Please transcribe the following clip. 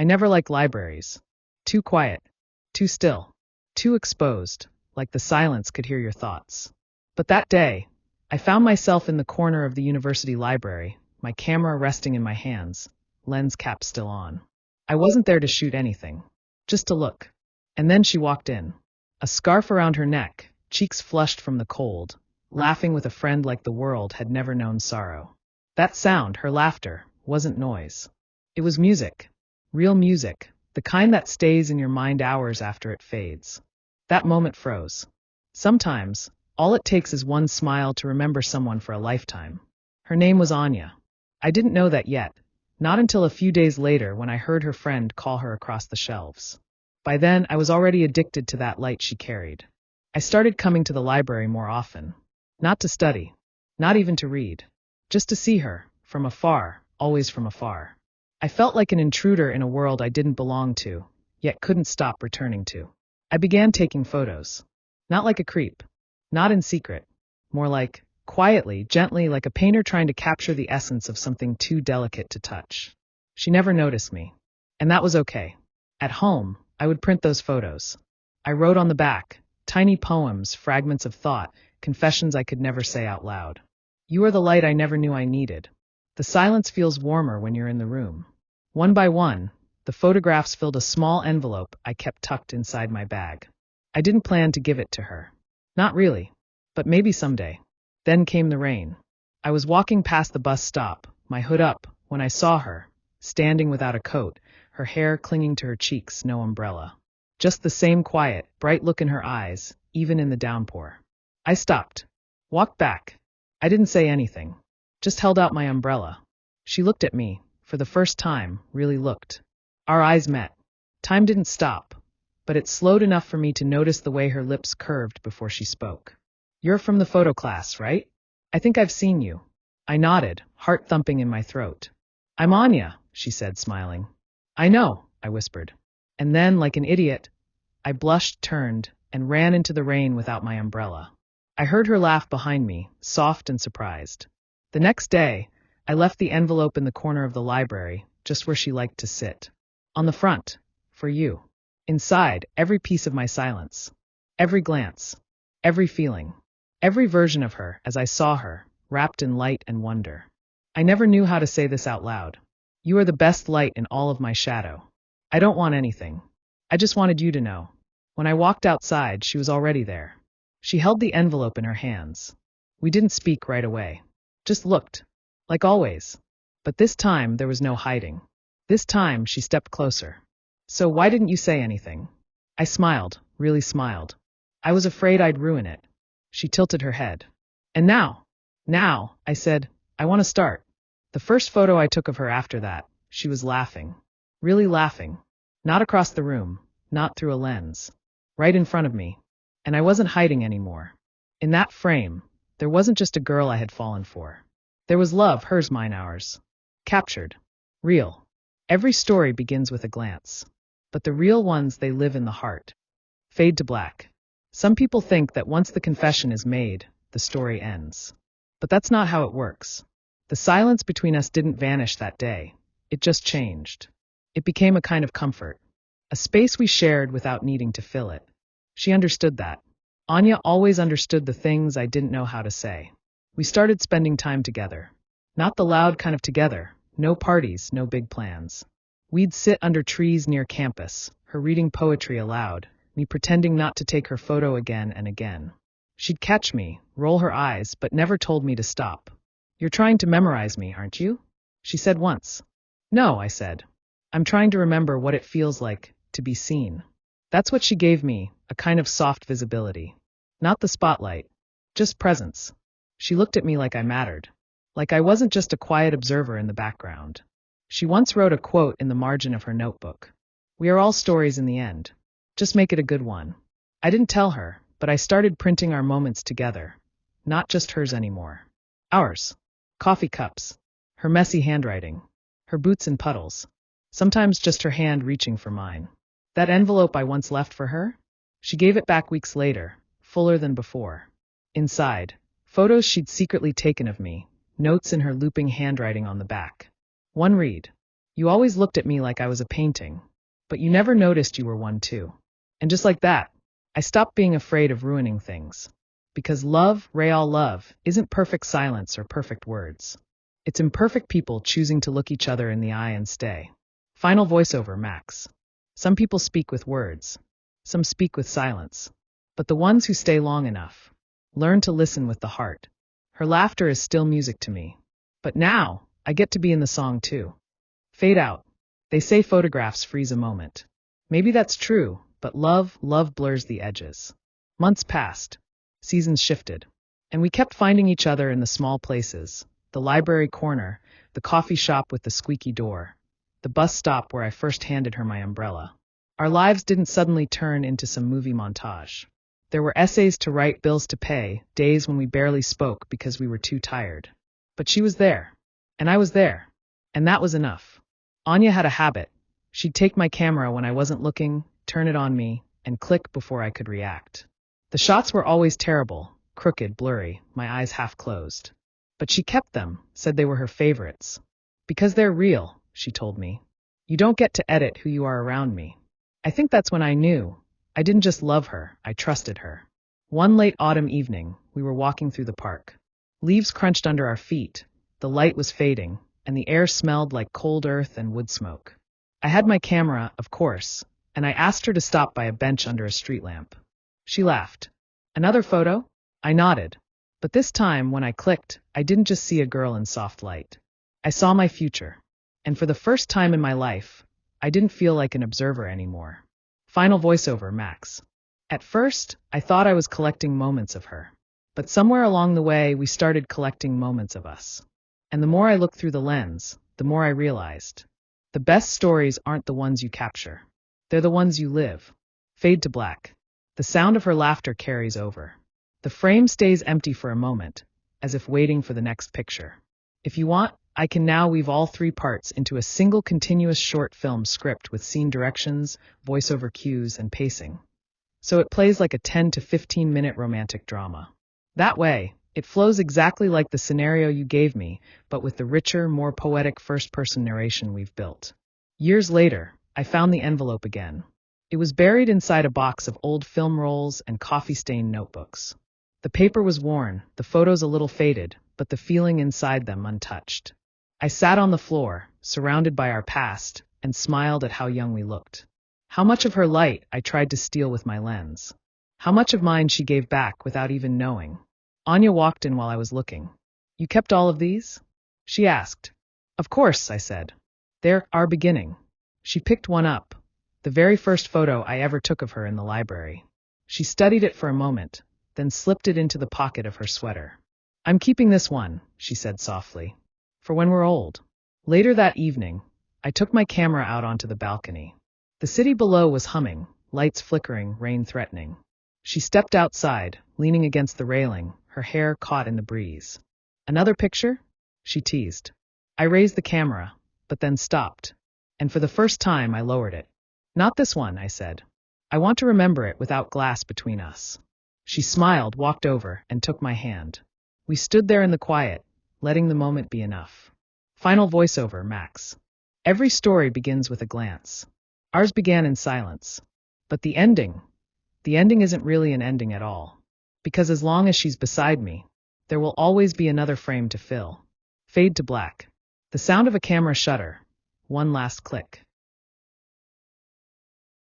I never liked libraries. Too quiet, too still, too exposed, like the silence could hear your thoughts. But that day, I found myself in the corner of the university library, my camera resting in my hands, lens cap still on. I wasn't there to shoot anything, just to look. And then she walked in, a scarf around her neck, cheeks flushed from the cold, laughing with a friend like the world had never known sorrow. That sound, her laughter, wasn't noise. It was music. Real music, the kind that stays in your mind hours after it fades. That moment froze. Sometimes, all it takes is one smile to remember someone for a lifetime. Her name was Anya. I didn't know that yet, not until a few days later when I heard her friend call her across the shelves. By then, I was already addicted to that light she carried. I started coming to the library more often. Not to study, not even to read. Just to see her, from afar, always from afar. I felt like an intruder in a world I didn't belong to, yet couldn't stop returning to. I began taking photos. Not like a creep. Not in secret. More like, quietly, gently, like a painter trying to capture the essence of something too delicate to touch. She never noticed me. And that was okay. At home, I would print those photos. I wrote on the back, tiny poems, fragments of thought, confessions I could never say out loud. You are the light I never knew I needed. The silence feels warmer when you're in the room. One by one, the photographs filled a small envelope I kept tucked inside my bag. I didn't plan to give it to her. Not really. But maybe someday. Then came the rain. I was walking past the bus stop, my hood up, when I saw her, standing without a coat, her hair clinging to her cheeks, no umbrella. Just the same quiet, bright look in her eyes, even in the downpour. I stopped. Walked back. I didn't say anything. Just held out my umbrella. She looked at me, for the first time, really looked. Our eyes met. Time didn't stop, but it slowed enough for me to notice the way her lips curved before she spoke. You're from the photo class, right? I think I've seen you. I nodded, heart thumping in my throat. I'm Anya, she said, smiling. I know, I whispered. And then, like an idiot, I blushed, turned, and ran into the rain without my umbrella. I heard her laugh behind me, soft and surprised. The next day, I left the envelope in the corner of the library, just where she liked to sit. On the front, for you. Inside, every piece of my silence. Every glance. Every feeling. Every version of her, as I saw her, wrapped in light and wonder. I never knew how to say this out loud. You are the best light in all of my shadow. I don't want anything. I just wanted you to know. When I walked outside, she was already there. She held the envelope in her hands. We didn't speak right away. Just looked. Like always. But this time, there was no hiding. This time, she stepped closer. So why didn't you say anything? I smiled, really smiled. I was afraid I'd ruin it. She tilted her head. And now, I said, I want to start. The first photo I took of her after that, she was laughing. Really laughing. Not across the room, not through a lens. Right in front of me. And I wasn't hiding anymore. In that frame, there wasn't just a girl I had fallen for. There was love, hers, mine, ours. Captured. Real. Every story begins with a glance. But the real ones, they live in the heart. Fade to black. Some people think that once the confession is made, the story ends. But that's not how it works. The silence between us didn't vanish that day. It just changed. It became a kind of comfort. A space we shared without needing to fill it. She understood that. Anya always understood the things I didn't know how to say. We started spending time together. Not the loud kind of together. No parties, no big plans. We'd sit under trees near campus, her reading poetry aloud, me pretending not to take her photo again and again. She'd catch me, roll her eyes, but never told me to stop. You're trying to memorize me, aren't you? She said once. No, I said. I'm trying to remember what it feels like to be seen. That's what she gave me, a kind of soft visibility. Not the spotlight. Just presence. She looked at me like I mattered. Like I wasn't just a quiet observer in the background. She once wrote a quote in the margin of her notebook. We are all stories in the end. Just make it a good one. I didn't tell her, but I started printing our moments together. Not just hers anymore. Ours. Coffee cups. Her messy handwriting. Her boots in puddles. Sometimes just her hand reaching for mine. That envelope I once left for her? She gave it back weeks later, fuller than before. Inside, photos she'd secretly taken of me, notes in her looping handwriting on the back. One read. You always looked at me like I was a painting, but you never noticed you were one too. And just like that, I stopped being afraid of ruining things. Because love, real love, isn't perfect silence or perfect words. It's imperfect people choosing to look each other in the eye and stay. Final voiceover, Max. Some people speak with words. Some speak with silence. But the ones who stay long enough learn to listen with the heart. Her laughter is still music to me. But now, I get to be in the song too. Fade out. They say photographs freeze a moment. Maybe that's true, but love blurs the edges. Months passed. Seasons shifted. And we kept finding each other in the small places. The library corner, the coffee shop with the squeaky door, the bus stop where I first handed her my umbrella. Our lives didn't suddenly turn into some movie montage. There were essays to write, bills to pay, days when we barely spoke because we were too tired. But she was there. And I was there. And that was enough. Anya had a habit. She'd take my camera when I wasn't looking, turn it on me, and click before I could react. The shots were always terrible, crooked, blurry, my eyes half closed. But she kept them, said they were her favorites. Because they're real, she told me. You don't get to edit who you are around me. I think that's when I knew. I didn't just love her, I trusted her. One late autumn evening, we were walking through the park. Leaves crunched under our feet, the light was fading, and the air smelled like cold earth and wood smoke. I had my camera, of course, and I asked her to stop by a bench under a street lamp. She laughed. Another photo? I nodded. But this time, when I clicked, I didn't just see a girl in soft light. I saw my future. And for the first time in my life, I didn't feel like an observer anymore. Final voiceover, Max. At first, I thought I was collecting moments of her. But somewhere along the way, we started collecting moments of us. And the more I looked through the lens, the more I realized. The best stories aren't the ones you capture. They're the ones you live. Fade to black. The sound of her laughter carries over. The frame stays empty for a moment, as if waiting for the next picture. If you want, I can now weave all three parts into a single continuous short film script with scene directions, voiceover cues, and pacing. So it plays like a 10 to 15-minute romantic drama. That way, it flows exactly like the scenario you gave me, but with the richer, more poetic first-person narration we've built. Years later, I found the envelope again. It was buried inside a box of old film rolls and coffee-stained notebooks. The paper was worn, the photos a little faded, but the feeling inside them untouched. I sat on the floor, surrounded by our past, and smiled at how young we looked. How much of her light I tried to steal with my lens. How much of mine she gave back without even knowing. Anya walked in while I was looking. You kept all of these? She asked. Of course, I said. They're our beginning. She picked one up. The very first photo I ever took of her in the library. She studied it for a moment, then slipped it into the pocket of her sweater. I'm keeping this one, she said softly. For when we're old. Later that evening, I took my camera out onto the balcony. The city below was humming, lights flickering, rain threatening. She stepped outside, leaning against the railing, her hair caught in the breeze. Another picture? She teased. I raised the camera, but then stopped. And for the first time, I lowered it. Not this one, I said. I want to remember it without glass between us. She smiled, walked over, and took my hand. We stood there in the quiet, letting the moment be enough. Final voiceover, Max. Every story begins with a glance. Ours began in silence. But the ending isn't really an ending at all. Because as long as she's beside me, there will always be another frame to fill. Fade to black. The sound of a camera shutter. One last click.